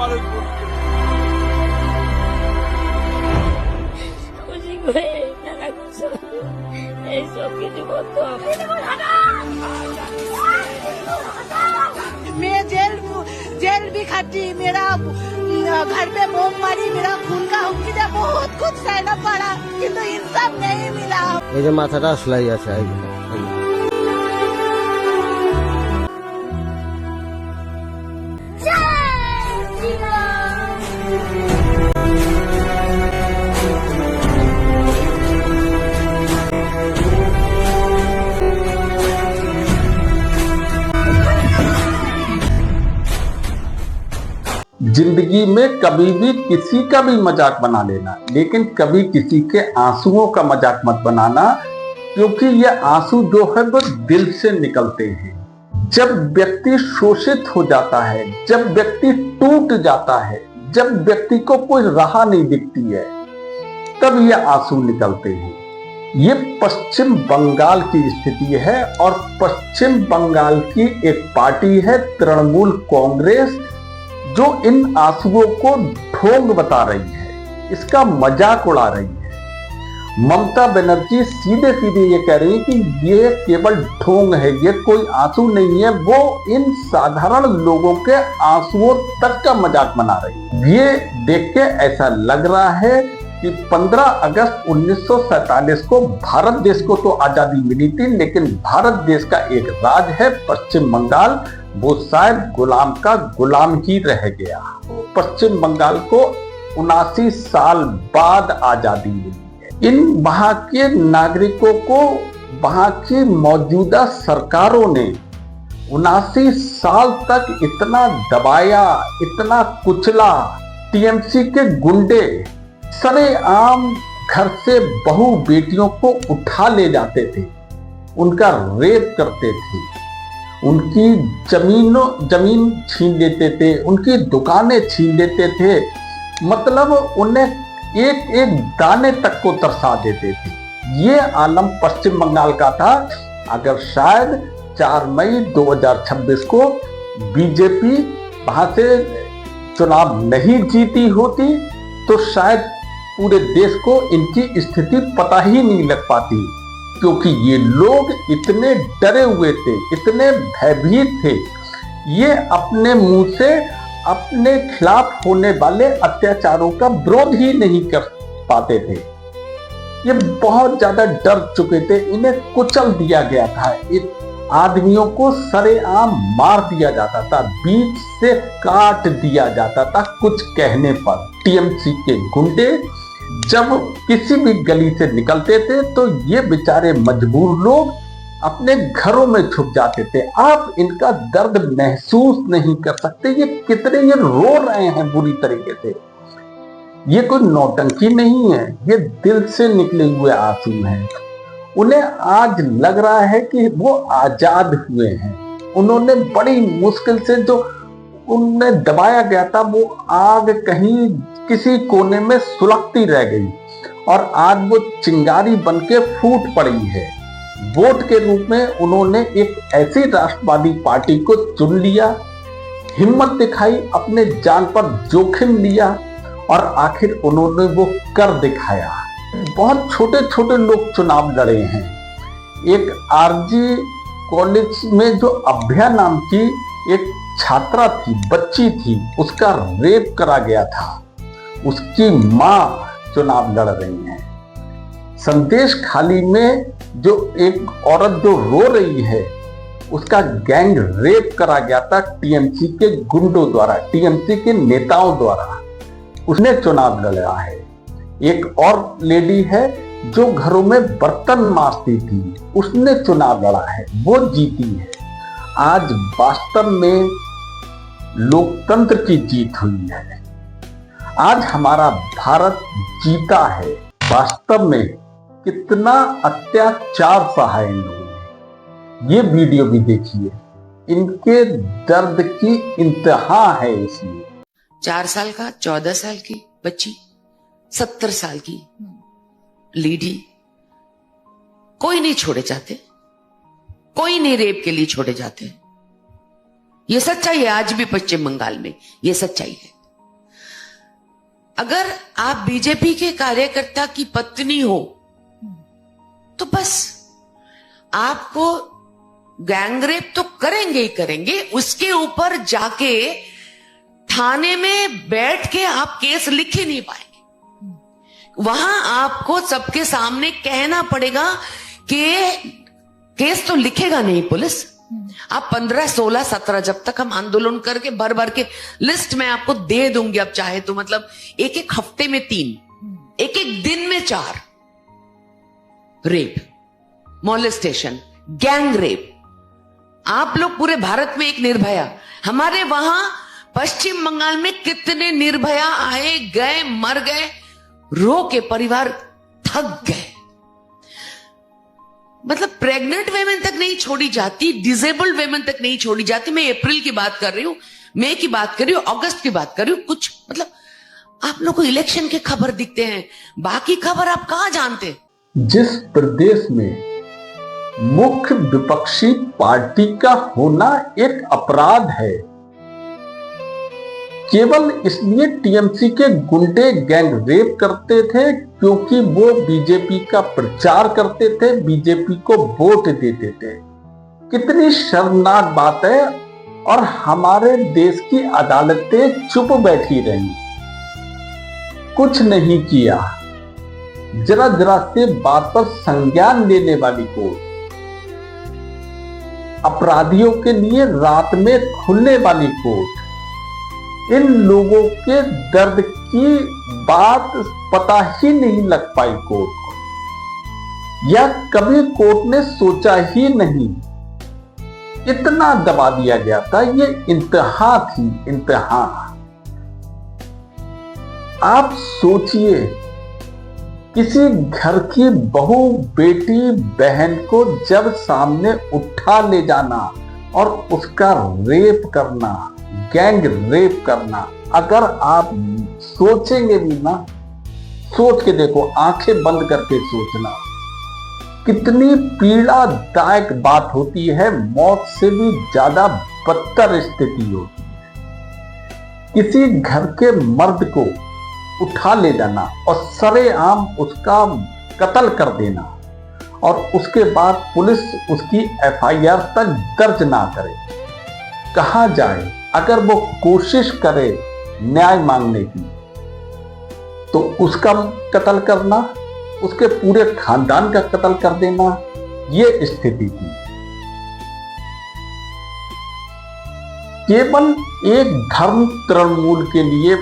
মানুষ বলছে। এইসব কিছু করতে হবে। मैं जेल भी खाती, मेरा घर पे बम मारी, मेरा खून का मुझे बहुत कुछ सहना पड़ा, किंतु इंसाफ नहीं मिला। এই যে মাথাটা আসলাই আছে जिंदगी में कभी भी किसी का भी मजाक बना लेना, लेकिन कभी किसी के आंसुओं का मजाक मत बनाना, क्योंकि ये आंसू जो है वो दिल से निकलते हैं। जब व्यक्ति शोषित हो जाता है, जब व्यक्ति टूट जाता है, जब व्यक्ति को कोई राह नहीं दिखती है, तब ये आंसू निकलते हैं। ये पश्चिम बंगाल की स्थिति है और पश्चिम बंगाल की एक पार्टी है तृणमूल कांग्रेस, जो इन आंसुओं को ढोंग बता रही है, इसका मजाक उड़ा रही है। ममता बनर्जी सीधे सीधे ये कह रही है कि ये केवल ढोंग है, ये कोई आंसू नहीं है। वो इन साधारण लोगों के आंसुओं तक का मजाक बना रही है। ये देख के ऐसा लग रहा है कि 15 अगस्त 1947 को भारत देश को तो आजादी मिली थी, लेकिन भारत देश का एक राज है पश्चिम बंगाल, वो शायद गुलाम का गुलाम ही रह गया। पश्चिम बंगाल को 79 साल बाद आजादी मिली है। इन वहां के नागरिकों को वहां की मौजूदा सरकारों ने 79 साल तक इतना दबाया, इतना कुचला। टीएमसी के गुंडे सरेआम घर से बहू बेटियों को उठा ले जाते थे, उनका रेप करते थे, उनकी जमीन छीन लेते थे, उनकी दुकानें छीन लेते थे, मतलब उन्हें एक एक दाने तक को तरसा देते थे। ये आलम पश्चिम बंगाल का था। अगर शायद 4 मई 2026 को बीजेपी वहां से चुनाव नहीं जीती होती तो शायद पूरे देश को इनकी स्थिति पता ही नहीं लग पाती, क्योंकि ये लोग इतने डरे हुए थे, इतने भयभीत थे, ये अपने मुंह से अपने खिलाफ होने वाले अत्याचारों का विरोध ही नहीं कर पाते थे। ये बहुत ज्यादा डर चुके थे, इन्हें कुचल दिया गया था, आदमियों को सरेआम मार दिया जाता था, बीच से काट दिया जाता था कुछ कहने पर। टीएमसी के गुंडे जब किसी भी गली से निकलते थे तो ये बेचारे मजबूर लोग अपने घरों में छुप जाते थे। आप इनका दर्द महसूस नहीं कर सकते, ये कितने ये रो रहे हैं बुरी तरीके से। ये कोई नौटंकी नहीं है, ये दिल से निकले हुए आंसू हैं। उन्हें आज लग रहा है कि वो आजाद हुए हैं। उन्होंने बड़ी मुश्किल से जो उन्हें दबाया गया था, वो आग कहीं किसी कोने में सुलगती रह गई और आज वो चिंगारी बनके फूट पड़ी है। वोट के रूप में उन्होंने एक ऐसी राष्ट्रवादी पार्टी को चुन लिया, हिम्मत दिखाई, अपने जान पर जोखिम लिया और आखिर उन्होंने वो कर दिखाया। बहुत छोटे छोटे लोग चुनाव लड़े हैं। एक आरजी कॉलेज में जो अभ्या नाम की एक छात्रा थी, बच्ची थी, उसका रेप करा गया था, उसकी मां चुनाव लड़ रही है। संदेश खाली में जो एक औरत जो रो रही है, उसका गैंग रेप करा गया था टीएमसी के गुंडों द्वारा, टीएमसी के नेताओं द्वारा, उसने चुनाव लड़ा है। एक और लेडी है जो घरों में बर्तन मांजती थी, उसने चुनाव लड़ा है, वो जीती है। आज वास्तव में लोकतंत्र की जीत हुई है। आज हमारा भारत जीता है। वास्तव में कितना अत्याचार सहा इन लोगों ने। ये वीडियो भी देखिए, इनके दर्द की इंतहा है इसमें। 4 साल का 14 साल की बच्ची, 70 साल की लेडी, कोई नहीं छोड़े जाते, कोई नहीं रेप के लिए छोड़े जाते। ये सच्चाई है आज भी पश्चिम बंगाल में, ये सच्चाई है। अगर आप बीजेपी के कार्यकर्ता की पत्नी हो तो बस आपको गैंगरेप तो करेंगे ही करेंगे, उसके ऊपर जाके थाने में बैठ के आप केस लिख ही नहीं पाएंगे। वहां आपको सबके सामने कहना पड़ेगा कि केस तो लिखेगा नहीं पुलिस, आप 15, 16, 17 जब तक हम आंदोलन करके भर भर के लिस्ट में आपको दे दूंगी, अब चाहे तो मतलब एक एक हफ्ते में 3, एक एक दिन में 4 रेप, मॉलेस्टेशन, गैंग रेप। आप लोग पूरे भारत में एक निर्भया, हमारे वहां पश्चिम बंगाल में कितने निर्भया आए गए, मर गए, रो के परिवार थक गए। मतलब प्रेग्नेंट वेमेन तक नहीं छोड़ी जाती, डिसेबल्ड वेमेन तक नहीं छोड़ी जाती। मैं अप्रैल की बात कर रही हूं, मई की बात कर रही हूं, अगस्त की बात कर रही हूं। कुछ मतलब आप लोग को इलेक्शन के खबर दिखते हैं, बाकी खबर आप कहां जानते हैं? जिस प्रदेश में मुख्य विपक्षी पार्टी का होना एक अपराध है, केवल इसलिए टीएमसी के गुंडे गैंग रेप करते थे क्योंकि वो बीजेपी का प्रचार करते थे, बीजेपी को वोट देते थे। कितनी शर्मनाक बात है। और हमारे देश की अदालतें चुप बैठी रही, कुछ नहीं किया। जरा जरा से बात पर संज्ञान लेने वाली कोर्ट, अपराधियों के लिए रात में खुलने वाली कोर्ट, इन लोगों के दर्द की बात पता ही नहीं लग पाई कोर्ट को, या कभी कोर्ट ने सोचा ही नहीं। इतना दबा दिया गया था, ये इंतहा थी, इंतहा। आप सोचिए, किसी घर की बहू, बेटी, बहन को जब सामने उठा ले जाना और उसका रेप करना, गैंग रेप करना, अगर आप सोचेंगे भी ना, सोच के देखो, आंखें बंद करके सोचना, कितनी पीड़ादायक बात होती है। मौत से भी ज्यादा बदतर स्थिति होती है। किसी घर के मर्द को उठा ले जाना और सरेआम उसका कत्ल कर देना, और उसके बाद पुलिस उसकी एफआईआर तक दर्ज ना करे। कहां जाए? अगर वो कोशिश करे न्याय मांगने की, तो उसका कत्ल करना, उसके पूरे खानदान का कत्ल कर देना, ये स्थिति थी। केवल एक धर्म तृणमूल के लिए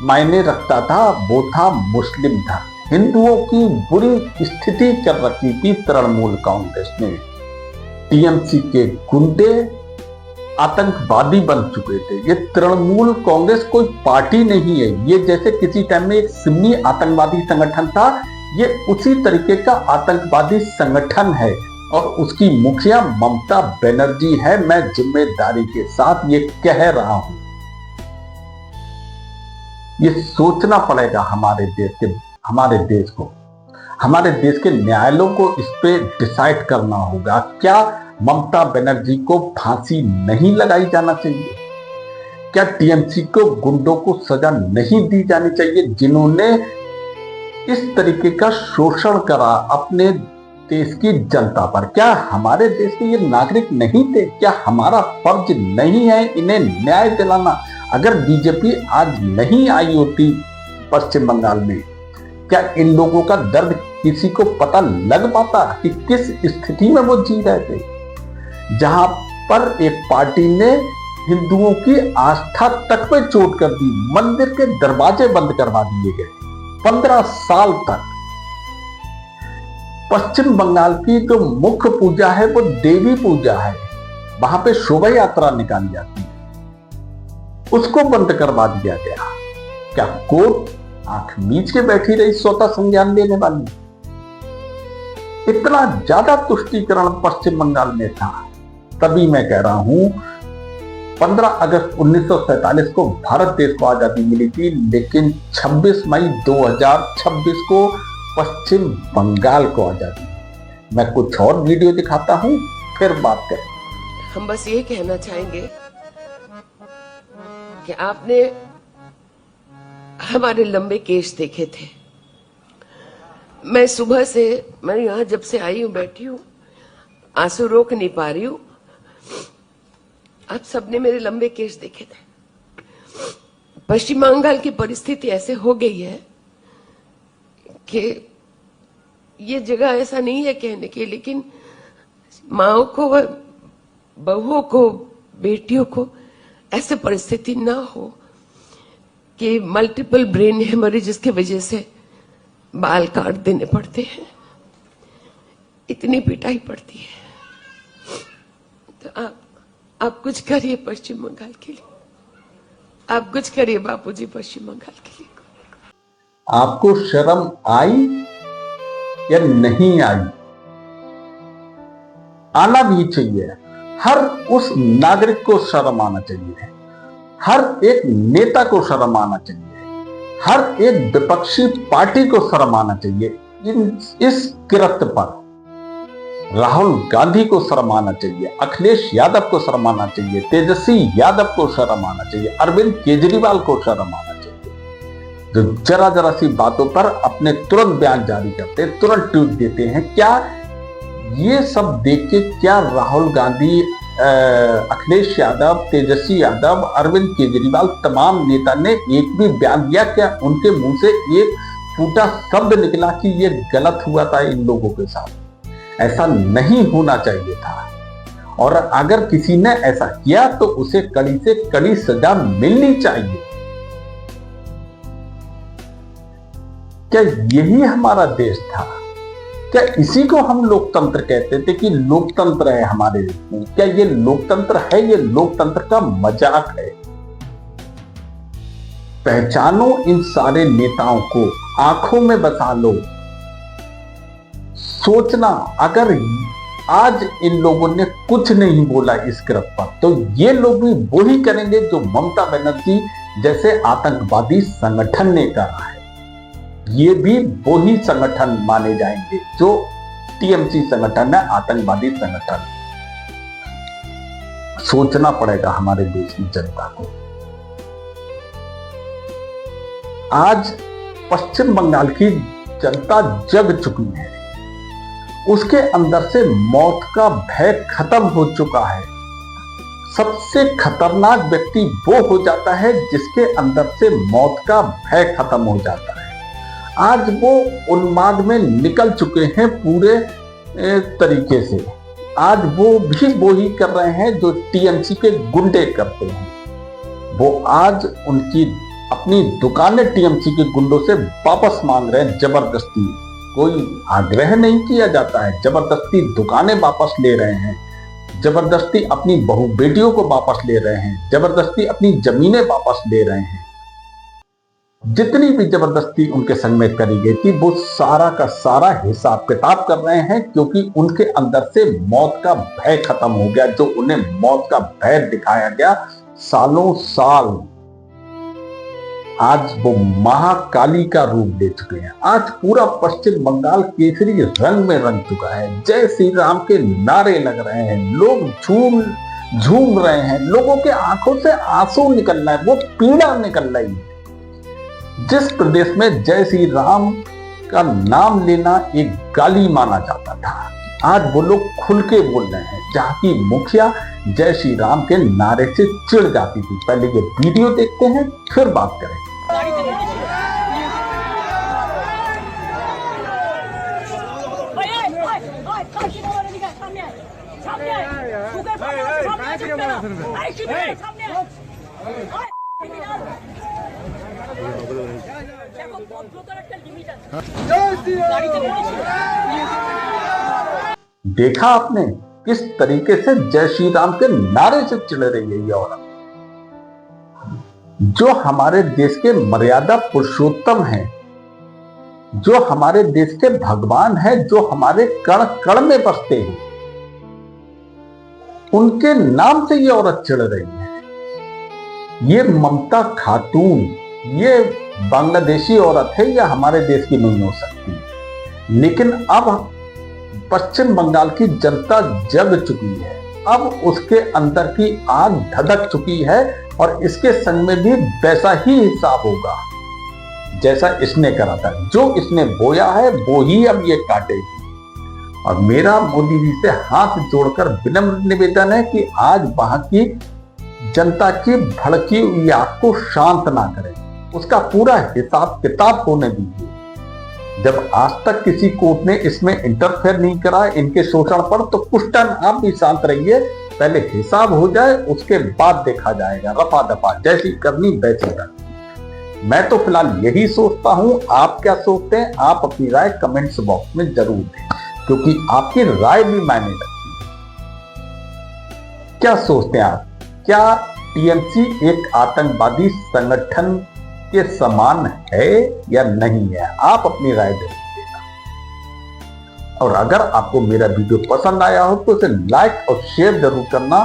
मायने रखता था, वो था मुस्लिम धर्म। हिंदुओं की बुरी स्थिति कर रखी थी तृणमूल कांग्रेस ने। टीएमसी के गुंडे आतंकवादी बन चुके थे। ये तृणमूल कांग्रेस कोई पार्टी नहीं है, ये जैसे किसी टाइम में एक सिमी आतंकवादी संगठन था, ये उसी तरीके का आतंकवादी संगठन है, और उसकी मुखिया ममता बनर्जी है। मैं जिम्मेदारी के साथ ये कह रहा हूं। ये सोचना पड़ेगा हमारे देश को, हमारे देश के न्यायालयों को इस पे डिसाइड करना होगा। क्या ममता बनर्जी को फांसी नहीं लगाई जाना चाहिए? क्या टीएमसी को गुंडों को सजा नहीं दी जानी चाहिए जिन्होंने इस तरीके का शोषण करा अपने देश की जनता पर? क्या हमारे देश के ये नागरिक नहीं थे? क्या हमारा फर्ज नहीं है इन्हें न्याय दिलाना? अगर बीजेपी आज नहीं आई होती पश्चिम बंगाल में, क्या इन लोगों का दर्द किसी को पता लग पाता कि किस स्थिति में वो जी रहे थे, जहां पर एक पार्टी ने हिंदुओं की आस्था तक पे चोट कर दी, मंदिर के दरवाजे बंद करवा दिए गए 15 साल तक। पश्चिम बंगाल की जो मुख्य पूजा है वो देवी पूजा है, वहां पे शोभा यात्रा निकाली जाती है, उसको बंद करवा दिया गया। क्या कोर्ट आंख मीच के बैठी रही स्वतः संज्ञान लेने वाली? इतना ज्यादा तुष्टीकरण पश्चिम बंगाल में था। तभी मैं कह रहा हूं 15 अगस्त 1947 को भारत देश को आजादी मिली थी, लेकिन 26 मई 2026 को पश्चिम बंगाल को आजादी। मैं कुछ और वीडियो दिखाता हूं, फिर बात करें। हम बस ये कहना चाहेंगे कि आपने हमारे लंबे केश देखे थे। मैं सुबह से, मैं यहाँ जब से आई हूँ बैठी हूँ, आंसू रोक नहीं पा रही हूँ। आप सबने मेरे लंबे केश देखे थे। पश्चिम बंगाल की परिस्थिति ऐसे हो गई है कि ये जगह ऐसा नहीं है कहने की, लेकिन माओ को, बहुओं को, बेटियों को ऐसे परिस्थिति ना हो कि मल्टीपल ब्रेन हेमरेज जिसकी वजह से बाल काट देने पड़ते हैं, इतनी पिटाई पड़ती है। तो आप कुछ करिए पश्चिम बंगाल के लिए, आप कुछ करिए बापूजी पश्चिम बंगाल के लिए। आपको शर्म आई या नहीं आई? आना भी चाहिए। हर उस नागरिक को शर्म आना चाहिए, हर एक नेता को शर्म आना चाहिए, हर एक विपक्षी पार्टी को शर्म आना चाहिए। इस कृत्य पर राहुल गांधी को शर्म आना चाहिए, अखिलेश यादव को शर्म आना चाहिए, तेजस्वी यादव को शर्म आना चाहिए, अरविंद केजरीवाल को शर्म आना चाहिए, जो जरा जरा सी बातों पर अपने तुरंत बयान जारी करते, तुरंत ट्वीट देते हैं। क्या ये सब देख के क्या राहुल गांधी, अखिलेश यादव, तेजस्वी यादव, अरविंद केजरीवाल, तमाम नेता ने एक भी बयान दिया? क्या उनके मुंह से एक फूटा शब्द निकला कि ये गलत हुआ था इन लोगों के साथ? ऐसा नहीं होना चाहिए था। और अगर किसी ने ऐसा किया तो उसे कड़ी से कड़ी सजा मिलनी चाहिए। क्या यही हमारा देश था? क्या इसी को हम लोकतंत्र कहते थे कि लोकतंत्र है हमारे देश में? क्या ये लोकतंत्र है? ये लोकतंत्र का मजाक है। पहचानो इन सारे नेताओं को, आंखों में बसा लो। सोचना, अगर आज इन लोगों ने कुछ नहीं बोला इस कृत्य पर, तो ये लोग भी वही करेंगे जो ममता बनर्जी जैसे आतंकवादी संगठन ने करा है। ये भी वही संगठन माने जाएंगे जो टीएमसी संगठन है, आतंकवादी संगठन। सोचना पड़ेगा हमारे देश की जनता को। आज पश्चिम बंगाल की जनता जग चुकी है, उसके अंदर से मौत का भय खत्म हो चुका है। सबसे खतरनाक व्यक्ति वो हो जाता है जिसके अंदर से मौत का भय खत्म हो जाता है। आज वो उन्माद में निकल चुके हैं पूरे तरीके से। आज वो भी वही कर रहे हैं जो टीएमसी के गुंडे करते हैं। वो आज उनकी अपनी दुकानें टीएमसी के गुंडों से वापस मांग रहे हैं जबरदस्ती। कोई आग्रह नहीं किया जाता है, जबरदस्ती दुकानें वापस ले रहे हैं, जबरदस्ती अपनी बहू बेटियों को वापस ले रहे हैं, जबरदस्ती अपनी जमीनें वापस ले रहे हैं। जितनी भी जबरदस्ती उनके संग में करी गई थी वो सारा का सारा हिसाब किताब कर रहे हैं, क्योंकि उनके अंदर से मौत का भय खत्म हो गया। जो उन्हें मौत का भय दिखाया गया सालों साल, आज वो महाकाली का रूप ले चुके हैं। आज पूरा पश्चिम बंगाल केसरी रंग में रंग चुका है। जय श्री राम के नारे लग रहे हैं, लोग झूम रहे हैं, लोगों के आंखों से आंसू निकल रहा है, वो पीड़ा निकल रही है। जिस प्रदेश में जय श्री राम का नाम लेना एक गाली माना जाता था, आज वो लोग खुल के बोल रहे हैं। जहां की मुखिया जय श्री राम के नारे से चिढ़ जाती थी। पहले ये वीडियो देखते हैं फिर बात करें। देखा आपने किस तरीके से जय श्री राम के नारे से चिढ़ रही है ये औरत, जो हमारे देश के मर्यादा पुरुषोत्तम हैं, जो हमारे देश के भगवान हैं, जो हमारे कण कण में बसते हैं, उनके नाम से ये औरत चिढ़ रही है। ये ममता खातून, ये बांग्लादेशी औरत है, या हमारे देश की नहीं हो सकती। लेकिन अब पश्चिम बंगाल की जनता जग चुकी है, अब उसके अंदर की आग धधक चुकी है और इसके संग में भी वैसा ही हिसाब होगा। जैसा इसने करा था। जो इसने बोया है वो ही अब ये काटेगी। और मेरा मोदी जी से हाथ जोड़कर विनम्र निवेदन है कि आज वहां की जनता की भड़की हुई आग को शांत ना करें, उसका पूरा हिसाब किताब होने दीजिए। जब आज तक किसी कोर्ट ने इसमें इंटरफेयर नहीं करा इनके शोषण पर, तो कुछ टाइम आप भी शांत रहिए, पहले हिसाब हो जाए, उसके बाद देखा जाएगा। रफा दफा जैसी करनी वैसी करनी। मैं तो फिलहाल यही सोचता हूं, आप क्या सोचते हैं? आप अपनी राय कमेंट्स बॉक्स में जरूर दें, क्योंकि आपकी राय भी मायने रखती है। क्या सोचते हैं आप? क्या टीएमसी एक आतंकवादी संगठन के समान है या नहीं है? आप अपनी राय दे दीजिएगा। और अगर आपको मेरा वीडियो पसंद आया हो तो इसे लाइक और शेयर जरूर करना।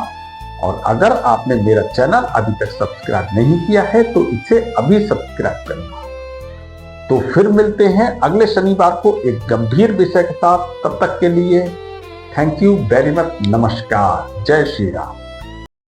और अगर आपने मेरा चैनल अभी तक सब्सक्राइब नहीं किया है तो इसे अभी सब्सक्राइब करना। तो फिर मिलते हैं अगले शनिवार को एक गंभीर विषय के साथ। तब तक के लिए थैंक यू वेरी मच। नमस्कार। जय श्री राम।